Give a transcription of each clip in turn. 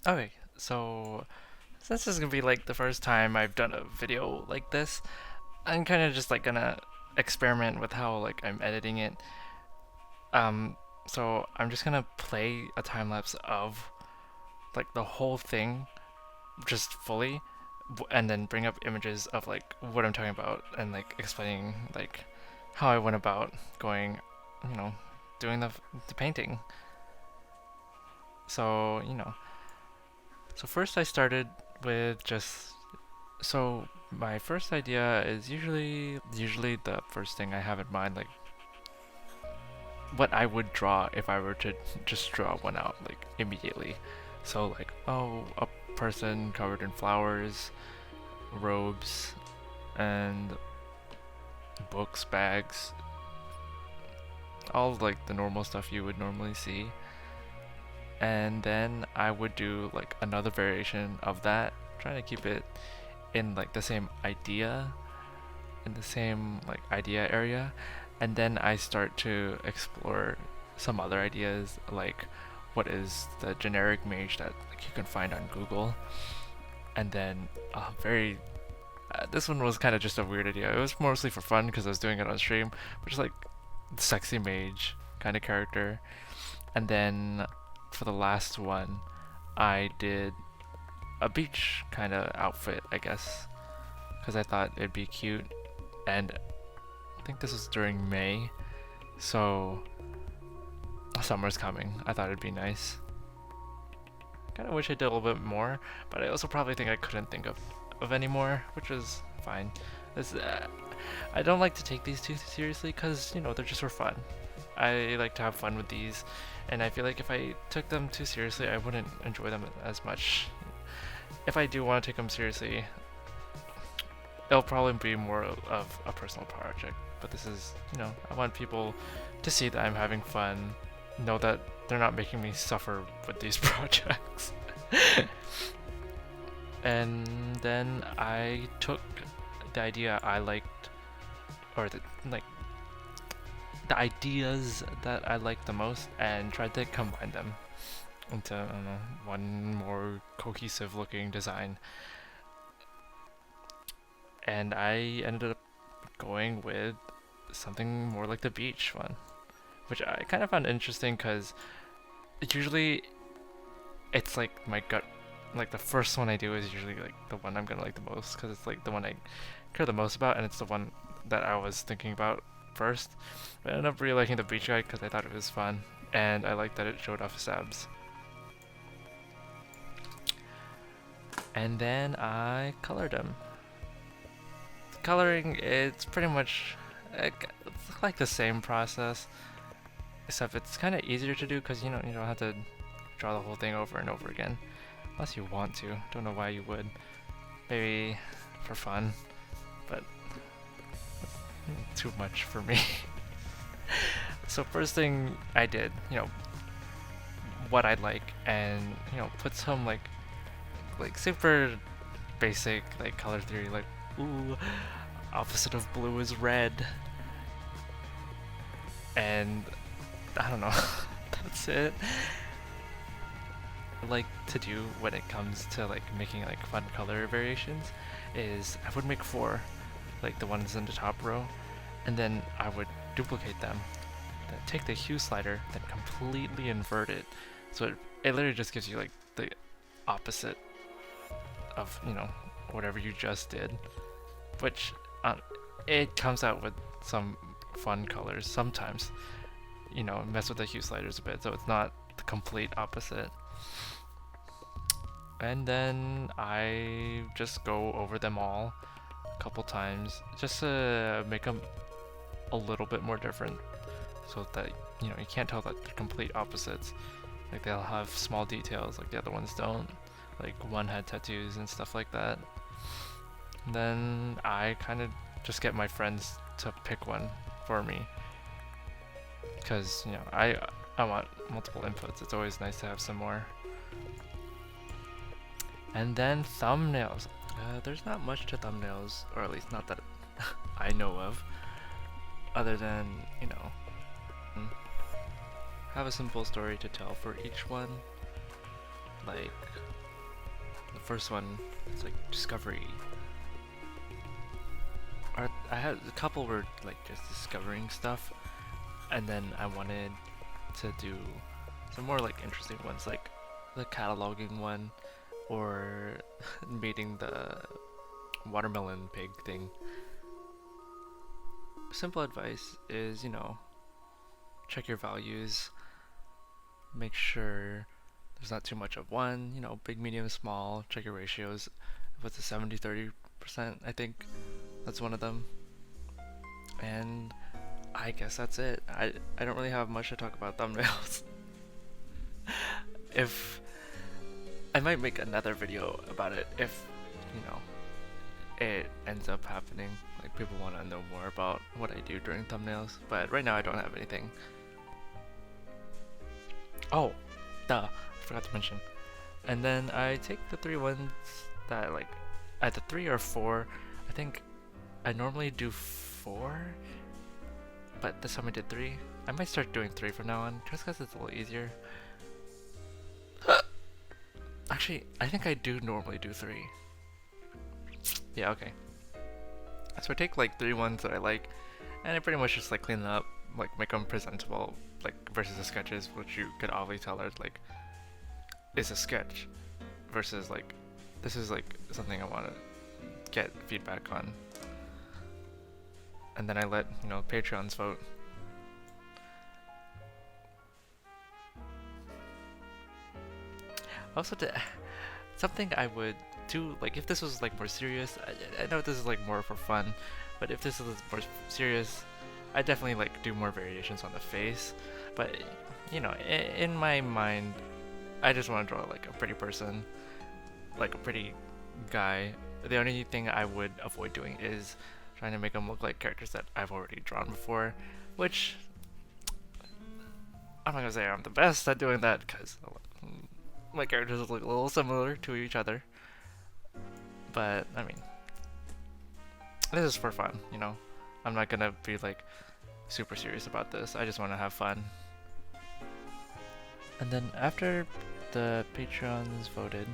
Okay, so since this is gonna be like the first time I've done a video like this, I'm kind of just like gonna experiment with how like I'm editing it. Um, so I'm just gonna play a time lapse of like the whole thing just fully, and then bring up images of like what I'm talking about and like explaining like how I went about going, you know, doing the painting. So so first I started with just so my first idea is usually the first thing I have in mind, like what I would draw if I were to just draw one out like immediately. So like, oh, a person covered in flowers, robes, and books, bags, all like the normal stuff you would normally see. And then I would do like another variation of that, trying to keep it in like the same idea, in the same like idea area. And then I start to explore some other ideas, like what is the generic mage that like you can find on Google. And then very this one was kind of just a weird idea. It was mostly for fun because I was doing it on stream, but just like sexy mage kind of character. And then for the last one, I did a beach kind of outfit, I guess, because I thought it'd be cute. And I think this was during May, so summer's coming. I thought it'd be nice. Kind of wish I did a little bit more, but I also probably think I couldn't think of any more, which was fine. This, I don't like to take these too seriously because, they're just for fun. I like to have fun with these, and I feel like if I took them too seriously, I wouldn't enjoy them as much. If I do want to take them seriously, it'll probably be more of a personal project. But this is, I want people to see that I'm having fun, know that they're not making me suffer with these projects. And then I took the idea I liked, or the ideas that I liked the most, and tried to combine them into, I don't know, one more cohesive looking design. And I ended up going with something more like the beach one, which I kind of found interesting because usually it's like my gut, like the first one I do is usually like the one I'm gonna like the most because it's like the one I care the most about, and it's the one that I was thinking about first. But I ended up really liking the beach guy because I thought it was fun, and I liked that it showed off his abs. And then I colored him. Coloring, it's pretty much it's like the same process, except it's kind of easier to do because you don't have to draw the whole thing over and over again, unless you want to. Don't know why you would. Maybe for fun, but too much for me. So first thing I did, what I like, and put some like super basic like color theory, like ooh, opposite of blue is red, and I don't know. That's it. I like to do when it comes to like making like fun color variations is I would make four, like the ones in the top row, and then I would duplicate them, then take the hue slider, then completely invert it, so it literally just gives you like the opposite of whatever you just did, which it comes out with some fun colors sometimes. Mess with the hue sliders a bit, so it's not the complete opposite. And then I just go over them all a couple times just to make them a little bit more different, so that you can't tell that they're complete opposites. Like they'll have small details like the other ones don't. Like one had tattoos and stuff like that. And then I kind of just get my friends to pick one for me, because I want multiple inputs. It's always nice to have some more. And then thumbnails. There's not much to thumbnails, or at least not that I know of, other than have a simple story to tell for each one. Like the first one, it's like discovery. Or I had a couple were like just discovering stuff, and then I wanted to do some more like interesting ones, like the cataloging one, or meeting the watermelon pig thing. Simple advice is, you know, check your values, make sure there's not too much of one, you know, big, medium, small, check your ratios. If it's a 70-30%, I think that's one of them. And I guess that's it. I don't really have much to talk about thumbnails. If I might make another video about it if, you know, it ends up happening. Like people want to know more about what I do during thumbnails, but right now I don't have anything. Oh, duh, I forgot to mention. And then I take the 3 ones that like, either 3 or 4. I think I normally do 4, but this time I did 3. I might start doing 3 from now on, just because it's a little easier. Actually, I think I do normally do 3. Yeah, okay. So I take like 3 ones that I like, and I pretty much just like clean them up, like make them presentable, like versus the sketches, which you could obviously tell are like, is a sketch, versus like, this is like something I want to get feedback on. And then I let, you know, Patreons vote. Also, something I would do, like if this was like more serious, I know this is like more for fun, but if this is more serious, I definitely like do more variations on the face. But you know, in my mind, I just want to draw like a pretty person, like a pretty guy. The only thing I would avoid doing is trying to make them look like characters that I've already drawn before, which I'm not gonna say I'm the best at doing that, because my characters look a little similar to each other. But I mean, this is for fun, you know. I'm not gonna be like super serious about this. I just want to have fun. And then after the Patreons voted,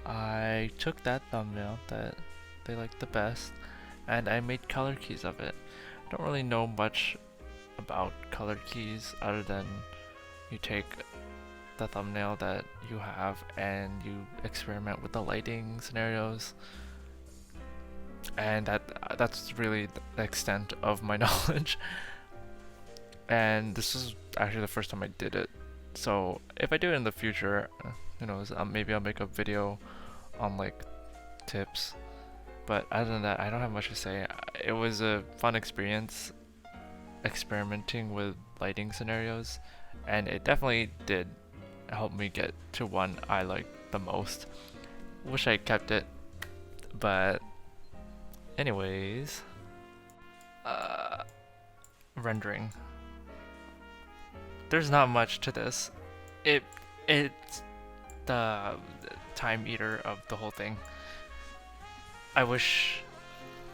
I took that thumbnail that they liked the best, and I made color keys of it. Don't really know much about color keys other than you take the thumbnail that you have and you experiment with the lighting scenarios, and that's really the extent of my knowledge. And this is actually the first time I did it, so if I do it in the future, who knows, maybe I'll make a video on like tips. But other than that, I don't have much to say. It was a fun experience experimenting with lighting scenarios, and it definitely did help me get to one I like the most. Wish I kept it, but anyways, rendering. There's not much to this. It's the time eater of the whole thing. I wish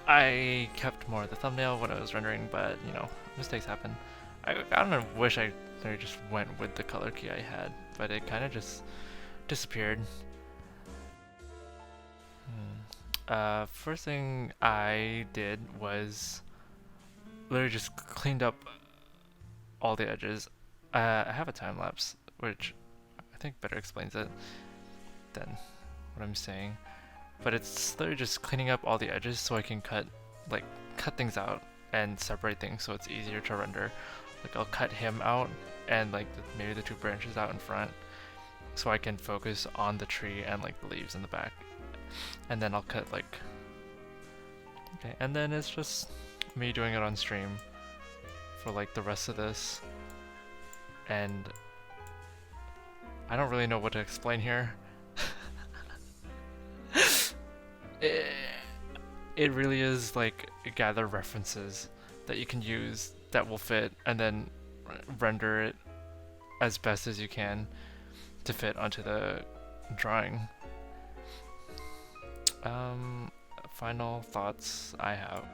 I kept more of the thumbnail when I was rendering, but you know, mistakes happen. I don't know, wish I just went with the color key I had, but it kind of just disappeared. First thing I did was literally just cleaned up all the edges. I have a time lapse, which I think better explains it than what I'm saying. But it's literally just cleaning up all the edges so I can cut things out and separate things so it's easier to render. Like I'll cut him out and like maybe the 2 branches out in front, so I can focus on the tree and like the leaves in the back. And then I'll cut like, okay, and then it's just me doing it on stream for like the rest of this. And I don't really know what to explain here. It really is like gather references that you can use that will fit, and then render it as best as you can to fit onto the drawing. Final thoughts I have.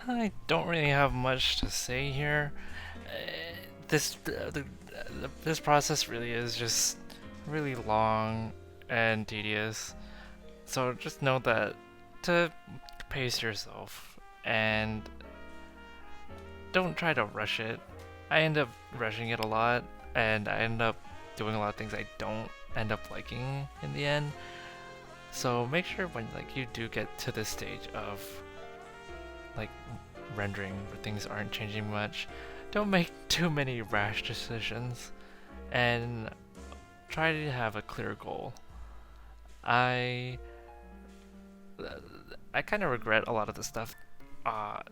I don't really have much to say here. This process really is just really long and tedious. So just know that to pace yourself and don't try to rush it. I end up rushing it a lot, and I end up doing a lot of things I don't end up liking in the end. So make sure when like you do get to this stage of like rendering where things aren't changing much, don't make too many rash decisions and try to have a clear goal. I I kind of regret a lot of the stuff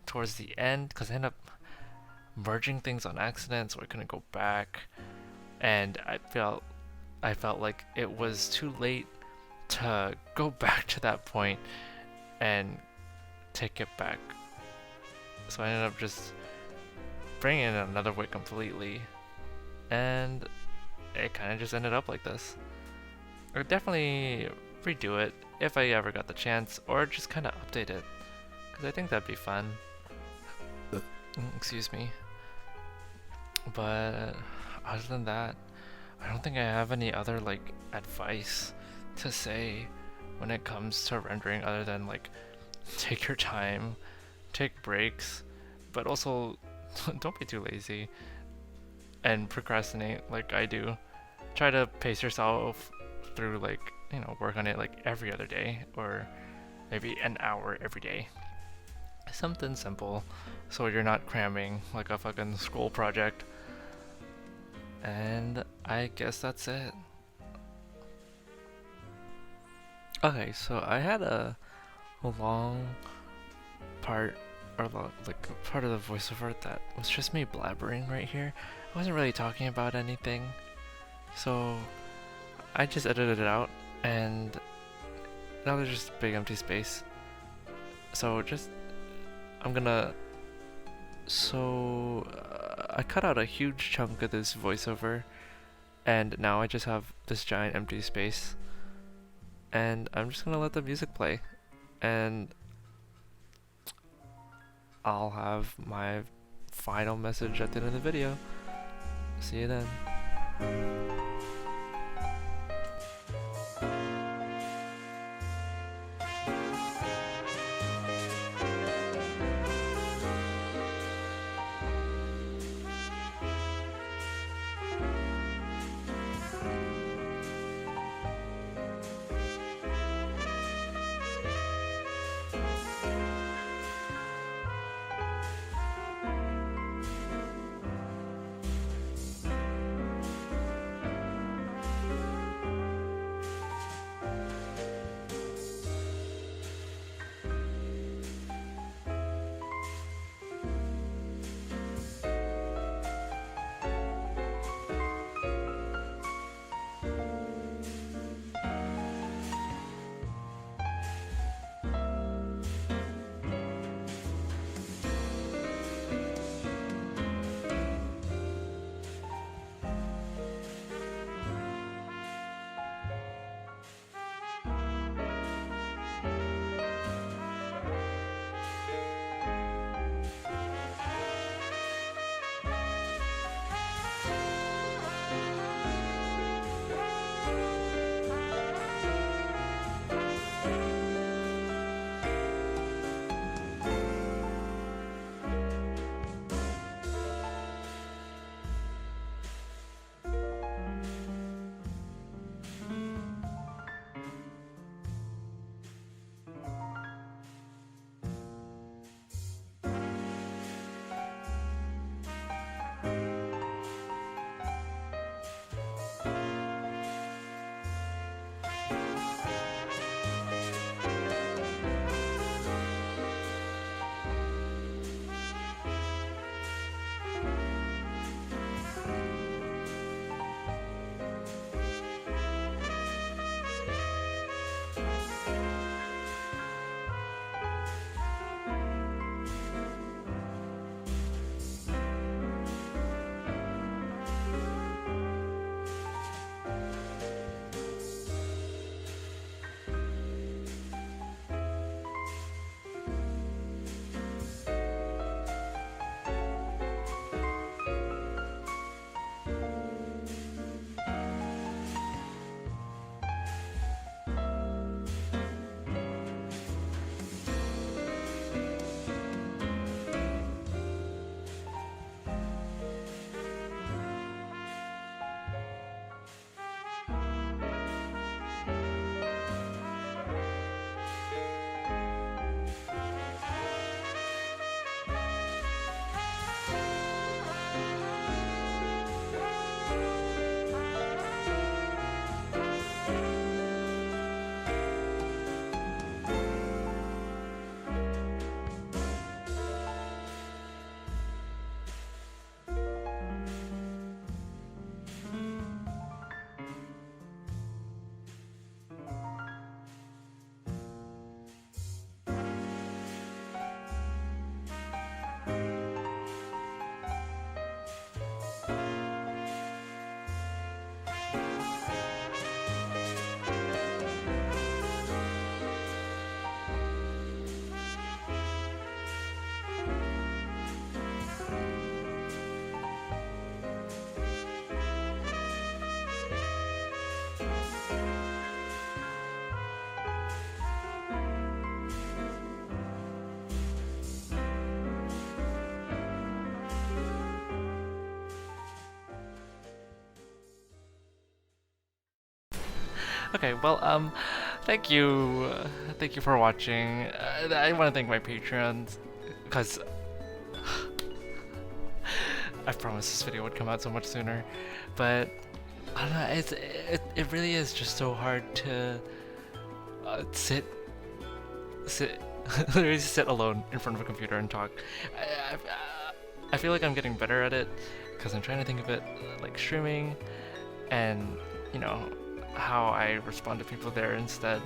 towards the end because I end up merging things on accident, so I couldn't go back, and I felt like it was too late to go back to that point and take it back. So I ended up just bringing it another way completely, and it kind of just ended up like this. I would definitely redo it if I ever got the chance, or just kind of update it, because I think that'd be fun. Excuse me. But other than that, I don't think I have any other like advice to say when it comes to rendering other than like take your time, take breaks, but also don't be too lazy and procrastinate like I do. Try to pace yourself through like, you know, work on it like every other day or maybe an hour every day. Something simple so you're not cramming like a fucking school project. And I guess that's it. Okay, so I had a long part or like part of the voiceover that was just me blabbering right here. I wasn't really talking about anything, so I just edited it out, and now there's just a big empty space. So I'm gonna. So I cut out a huge chunk of this voiceover, and now I just have this giant empty space, and I'm just gonna let the music play, and I'll have my final message at the end of the video. See you then. Okay, well, thank you for watching. I want to thank my Patreons, because I promised this video would come out so much sooner, but I don't know, it really is just so hard to sit literally sit alone in front of a computer and talk. I, I, I feel like I'm getting better at it, because I'm trying to think of it like streaming, and you know, how I respond to people there instead.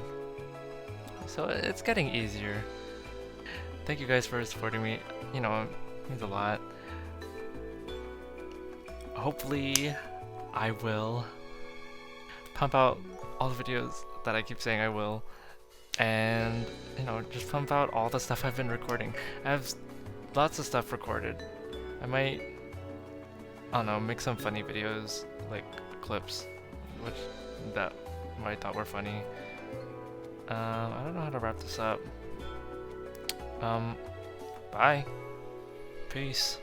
So it's getting easier. Thank you guys for supporting me. You know, it means a lot. Hopefully, I will pump out all the videos that I keep saying I will, and you know, just pump out all the stuff I've been recording. I have lots of stuff recorded. I might, I don't know, make some funny videos, like clips, which that I thought were funny. I don't know how to wrap this up. Bye. Peace.